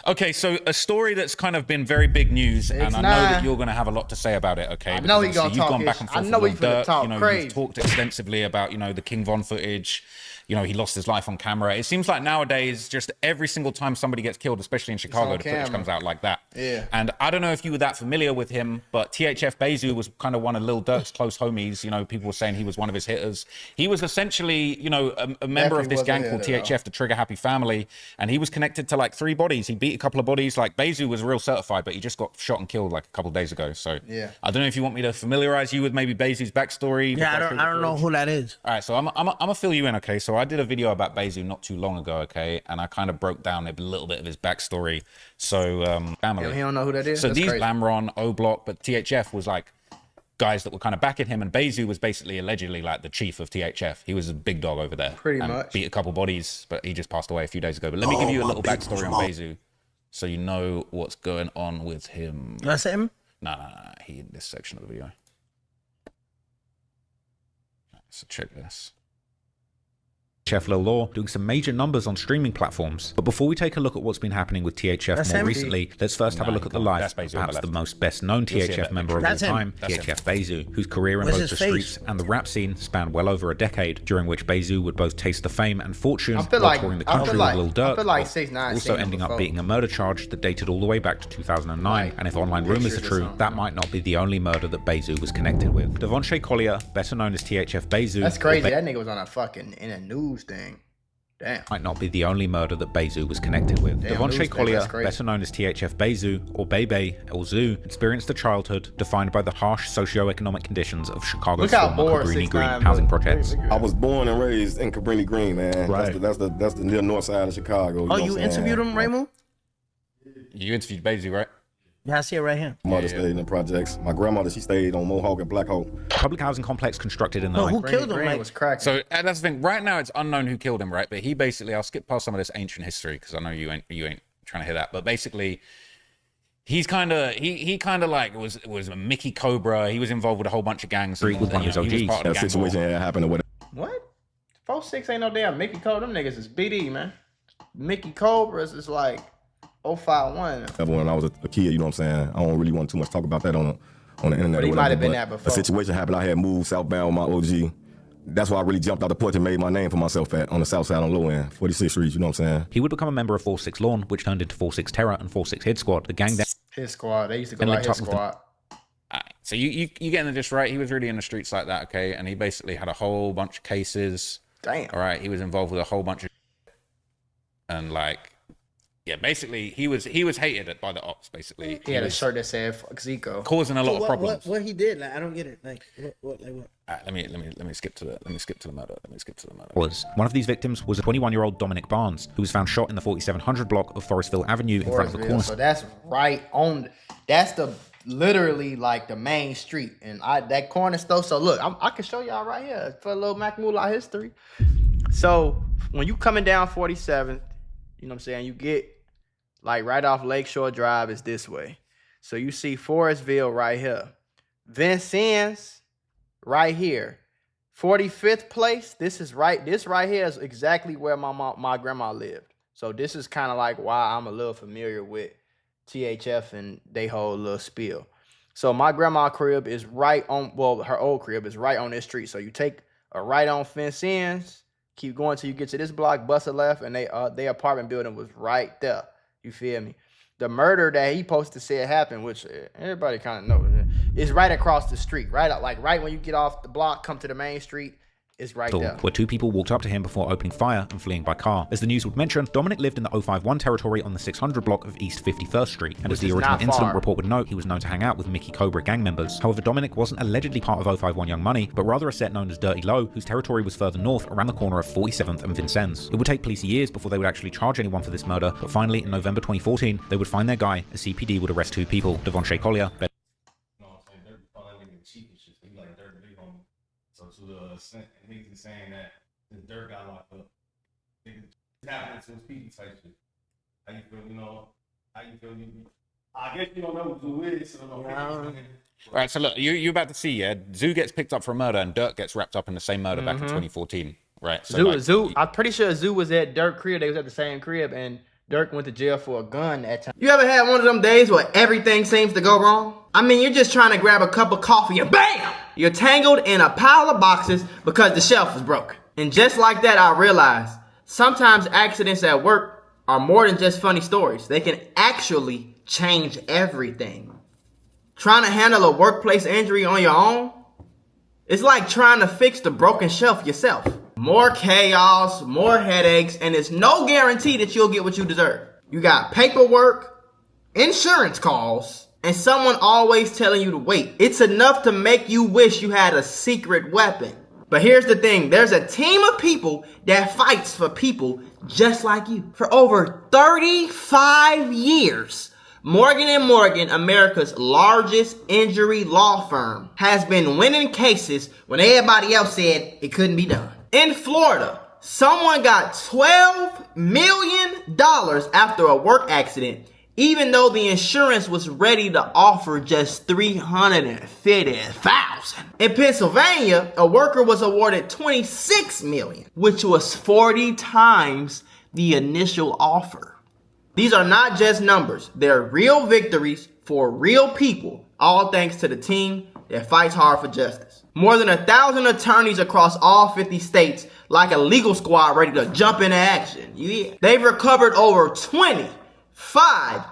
Okay, so a story that's kind of been very big news, and I know that 6ix9ine. you're going to have a lot to say about it, okay? I know he Because gonna obviously you've talk gone back his. and I forth know with he Lil finna Durk. talk You know, crazy. you've talked extensively about, you know, the King Von footage. You know, he lost his life on camera. It seems like nowadays, just every single time somebody gets killed, especially in Chicago, the footage comes out like that. Yeah. And I don't know if you were that familiar with him, but THF Bezu was kind of one of Lil Durk's close homies. You know, people were saying he was one of his hitters. He was essentially, you know, a member of this gang called THF, the Trigger Happy Family, and he was connected to like 3 bodies. He beat a couple of bodies. Like Bezu was real certified, but he just got shot and killed like a couple of days ago. So yeah, I don't know if you want me to familiarize you with maybe Bezu's backstory. Yeah, I don't know who that is. All right, so I'm gonna fill you in, okay? So I did a video about Bezu not too long ago, okay? And I kind of broke down a little bit of his backstory. So family. he don't know who that is. So That's these crazy. Lamron, O-Block, but THF was like guys that were kind of backing him, and Bezu was basically allegedly like the chief of THF. He was a big dog over there. Pretty and much. beat a couple bodies, but he just passed away a few days ago. But let me give you a little backstory on Bezu, so you know what's going on with him. That's him? Nah, he in this section of the video. So check this. Chef Lil Law doing some major numbers on streaming platforms. But before we take a look at what's been happening with THF more recently, let's first have a look at the life of perhaps the most best-known THF member of all time, THF Bezu, whose career in both the streets and the rap scene spanned well over a decade, during which Bezu would both taste the fame and fortune while touring the country with Lil Durk, also ending up beating a murder charge that dated all the way back to 2009. And if online rumors are true, that might not be the only murder that Bezu was connected with. Devontae Collier, better known as THF Bezu. That's crazy. That nigga was on a fucking in a news thing. Damn. Might not be the only murder that Bezu was connected with. Devontae Collier, better known as THF Bezu, or Bebe, or Zoo, experienced a childhood defined by the harsh socio-economic conditions of Chicago's former Cabrini Green housing projects. I was born and raised in Cabrini Green, man. Right. That's the near north side of Chicago. Oh, you interviewed him, Raymond? You interviewed Bezu, right? Yeah, I see it right here. My mother stayed in the projects. My grandmother, she stayed on Mohawk and Black Hole. Public housing complex constructed in the... who killed him? Like, was cracking. So that's the thing. Right now, it's unknown who killed him, right? But he basically... I'll skip past some of this ancient history because I know you ain't trying to hear that. But basically, he's kind of... He kind of like was a Mickey Cobra. He was involved with a whole bunch of gangs. He was one of his OGs. That situation had happened with What? 4-6 ain't no damn Mickey Cobra. Them niggas is BD, man. Mickey Cobras is like... 051. when I was a kid, you know what I'm saying? I don't really want too much talk about that on the internet. But he might have been that before. A situation happened. I had moved southbound with my OG. That's why I really jumped out the porch and made my name for myself on the south side on low end, 46th Street, you know what I'm saying? He would become a member of 4-6 Lawn, which turned into 4-6 Terror and 4-6 Hit Squad, the gang that... His squad. They used to go like his squad. So you getting this right? He was really in the streets like that, okay? And he basically had a whole bunch of cases. Damn. All right, he was involved with a whole bunch of... And like... Yeah, basically, he was hated by the ops. Basically, he had a shirt that said "Fuck Zico," causing a lot of problems. What he did? Like, I don't get it. Like what? Let me skip to the murder. Was one of these victims was a 21-year-old Dominic Barnes, who was found shot in the 4700 block of Forestville Avenue in front of the corner. So that's right on. That's the literally like the main street, and that corner store. So look, I can show y'all right here for a little Mac Mula history. So when you coming down 47th, you know what I'm saying, you get like right off Lakeshore Drive is this way. So you see Forestville right here. Vincennes right here. 45th place, this right here is exactly where my grandma lived. So this is kind of like why I'm a little familiar with THF and they whole little spiel. So my grandma crib is right on, well, her old crib is right on this street. So you take a right on Vincennes, keep going till you get to this block, bust a left, and their apartment building was right there. You feel me? The murder that he posted said happened, which everybody kind of knows, is right across the street. Right when you get off the block, come to the main street, it's right there. Where 2 people walked up to him before opening fire and fleeing by car. As the news would mention, Dominic lived in the 051 territory on the 600 block of East 51st Street. And as the original incident report would note, he was known to hang out with Mickey Cobra gang members. However, Dominic wasn't allegedly part of 051 Young Money, but rather a set known as Dirty Low, whose territory was further north around the corner of 47th and Vincennes. It would take police years before they would actually charge anyone for this murder, but finally, in November 2014, they would find their guy, as CPD would arrest 2 people, Devontae Collier. So niggas saying that the Dirt got locked up. Niggas happening to his people type shit. How you feel, you know? How you feel? I guess you don't know who is, so All right, so look, you're about to see, yeah? Zoo gets picked up for a murder and Dirt gets wrapped up in the same murder back in 2014, right? So Zoo, I'm pretty sure Zoo was at Dirt crib. They was at the same crib, and Dirk went to jail for a gun that time. You ever had one of them days where everything seems to go wrong? I mean, you're just trying to grab a cup of coffee and BAM! You're tangled in a pile of boxes because the shelf was broken. And just like that, I realized sometimes accidents at work are more than just funny stories. They can actually change everything. Trying to handle a workplace injury on your own? It's like trying to fix the broken shelf yourself. More chaos, more headaches, and it's no guarantee that you'll get what you deserve. You got paperwork, insurance calls, and someone always telling you to wait. It's enough to make you wish you had a secret weapon. But here's the thing, there's a team of people that fights for people just like you. For over 35 years, Morgan & Morgan, America's largest injury law firm, has been winning cases when everybody else said it couldn't be done. In Florida, someone got $12 million after a work accident, even though the insurance was ready to offer just $350,000. In Pennsylvania, a worker was awarded $26 million, which was 40 times the initial offer. These are not just numbers. They're real victories for real people, all thanks to the team that fights hard for justice. More than 1,000 attorneys across all 50 states, like a legal squad ready to jump into action. Yeah. They've recovered over $25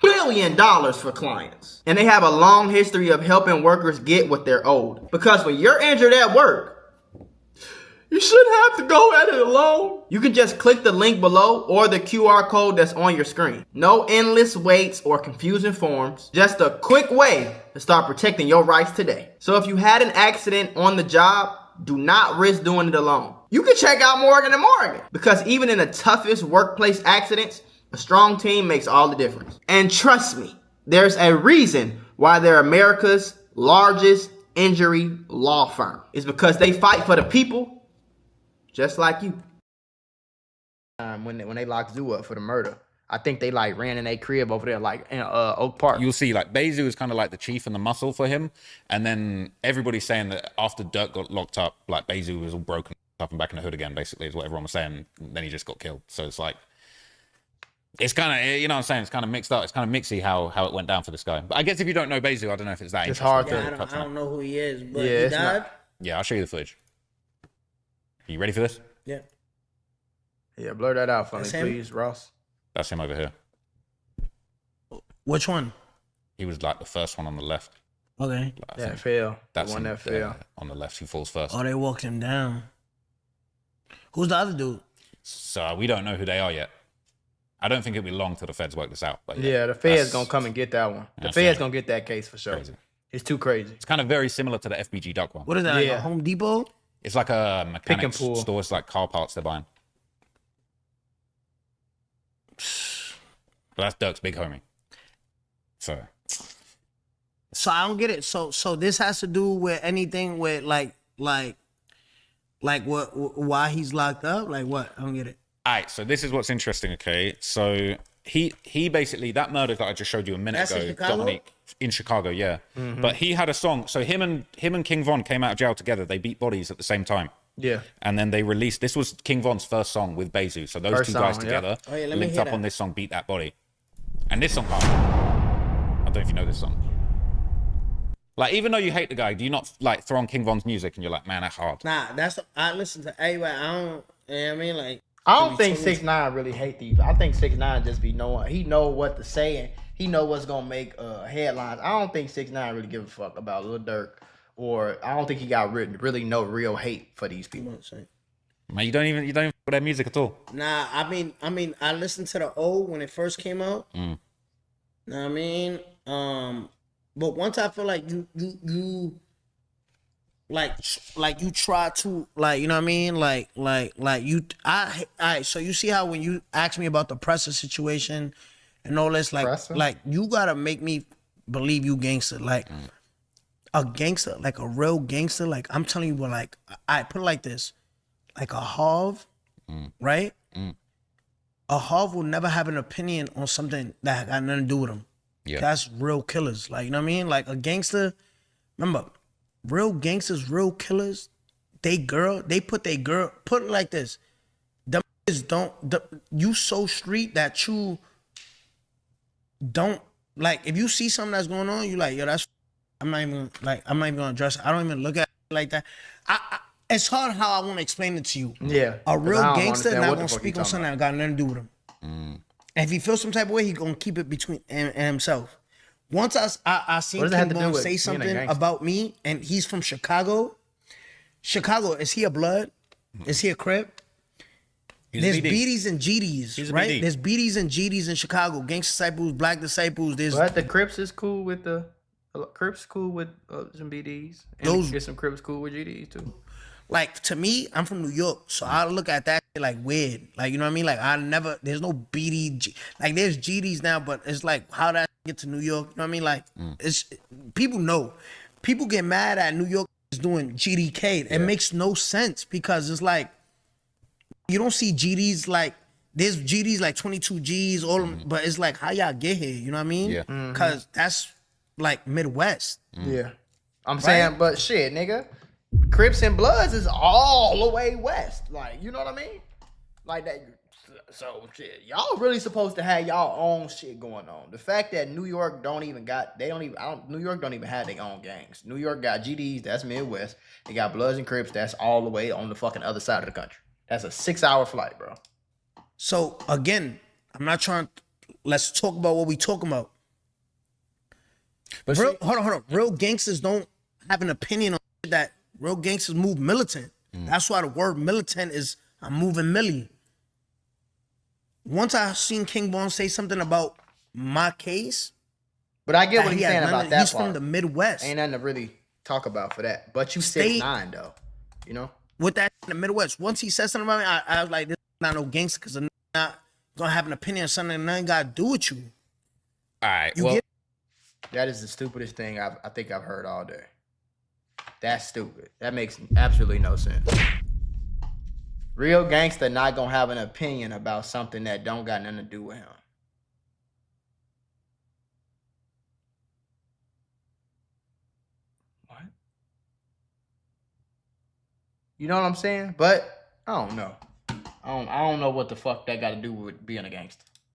billion for clients. And they have a long history of helping workers get what they're owed. Because when you're injured at work, you shouldn't have to go at it alone. You can just click the link below or the QR code that's on your screen. No endless waits or confusing forms. Just a quick way to start protecting your rights today. So if you had an accident on the job, do not risk doing it alone. You can check out Morgan & Morgan, because even in the toughest workplace accidents, a strong team makes all the difference. And trust me, there's a reason why they're America's largest injury law firm. It's because they fight for the people just like you. When they locked Zoo up for the murder, I think they like ran in their crib over there, like in Oak Park. You'll see, like, Bezu is kind of like the chief and the muscle for him. And then everybody's saying that after Dirk got locked up, like, Bezu was all broken up and back in the hood again, basically, is what everyone was saying. And then he just got killed. So it's like, it's kind of, you know what I'm saying? It's kind of mixed up. It's kind of mixy how it went down for this guy. But I guess if you don't know Bezu, I don't know if it's that It's interesting. hard to... I don't know who he is, but Yeah, he died. Yeah, I'll show you the footage. Are you ready for this? Yeah. Yeah, blur that out for me, That's him? please, Ross. That's him over here. Which one? He was like the first one on the left. Okay. Like, I That think fell. that's The one him that there fell. on the left who falls first. Oh, they walked him down. Who's the other dude? So we don't know who they are yet. I don't think it'll be long till the feds work this out. But Yeah, the feds that's gonna come and get that one. The that's feds it. gonna get that case for sure. Crazy. It's too crazy. It's kind of very similar to the FBG Duck one. What is that? Like Yeah. a Home Depot? It's like a mechanics pull. store. It's like car parts they're buying. But that's Dirk's big homie. So So I don't get it. So this has to do with anything with like what why he's locked up? Like what? I don't get it. all right, so this is what's interesting, okay? So he basically, that murder that I just showed you a minute That's in ago, Chicago? Dominique, in Chicago, yeah. But he had a song. So him and King Von came out of jail together. They beat bodies at the same time. Yeah. And then they released, this was King Von's first song with Bezu. So those First two guys song, together yeah. Oh, yeah, let me linked hear up that. on this song, Beat That Body. And this song, I don't know if you know this song. Like, even though you hate the guy, do you not like throw on King Von's music and you're like, man, that's hard? Nah, I listen to everybody. I don't. You know what I mean? Like I don't think 6ix9ine really hate these. I think 6ix9ine just be knowing. He know what to say and he know what's gonna make headlines. I don't think 6ix9ine really give a fuck about Lil Durk, or I don't think he got really no real hate for these people. Man, you don't even for their music at all. Nah, I mean, I listened to the old when it first came out. Know what I mean? But once I feel like you like you try to, like, you know what I mean? Like you, I so you see how when you ask me about the Presser situation and all this, Presser? like you gotta make me believe you gangster, like a gangster, like a real gangster. Like I'm telling you, like I put it like this, like a Harv, right? A Harv will never have an opinion on something that got nothing to do with him. Yeah. That's real killers. Like, you know what I mean? Like a gangster, remember, real gangsters, real killers, put it like this. Them is you so street that you don't like if you see something that's going on, you like, yo, that's I'm not even gonna address it. I don't even look at it like that. It's hard how I want to explain it to you. Yeah. A 'Cause real I don't gangster understand not what the gonna fuck speak you on talking something that got nothing to do with him. And if he feels some type of way, he gonna keep it between and himself. Once I seen What does that have King to do Von with say being a something gangster? about me, and he's from Chicago. Chicago, is he a blood? Is he a Crip? There's BDs and GDs, right? There's BDs and GDs in Chicago. Gangsta disciples, black disciples. There's But the Crips is cool with Crips cool with some BDs. And there's some Crips cool with GDs too. like, to me, I'm from New York, so I look at that shit like weird. Like, you know what I mean? Like, there's no BD. Like, there's GDs now, but it's like how that get to New York. You know what I mean? Like, it's people know. People get mad at New York is doing GDK. It makes no sense because it's like you don't see GDs like there's GDs like 22 Gs, all of them, but it's like how y'all get here. You know what I mean? Yeah. Because that's like Midwest. Yeah. I'm saying, but shit, nigga. Crips and Bloods is all the way west. Like, you know what I mean? Like that. So shit, y'all really supposed to have y'all own shit going on. The fact that New York New York don't even have their own gangs. New York got GDs, that's Midwest. They got Bloods and Crips, that's all the way on the fucking other side of the country. That's a 6-hour flight, bro. So again, I'm not trying. Let's talk about what we talking about. But Hold on. Real gangsters don't have an opinion on that. Real gangsters move militant. That's why the word militant is I'm moving millie. Once I seen King Von say something about my case, But I get that what he he's has saying none about of- that he's part. from the Midwest. Ain't nothing to really talk about for that. But you State- 6ix9ine though, you know? With that in the Midwest, once he said something about me, I was like, this is not no gangster because I'm not gonna have an opinion on something that nothing got to do with you. All right. You Well, get That is the stupidest thing I think I've heard all day. That's stupid. That makes absolutely no sense. Real gangster not gonna have an opinion about something that don't got nothing to do with him. What? You know what I'm saying? But I don't know. I don't know what the fuck that got to do with being a gangster.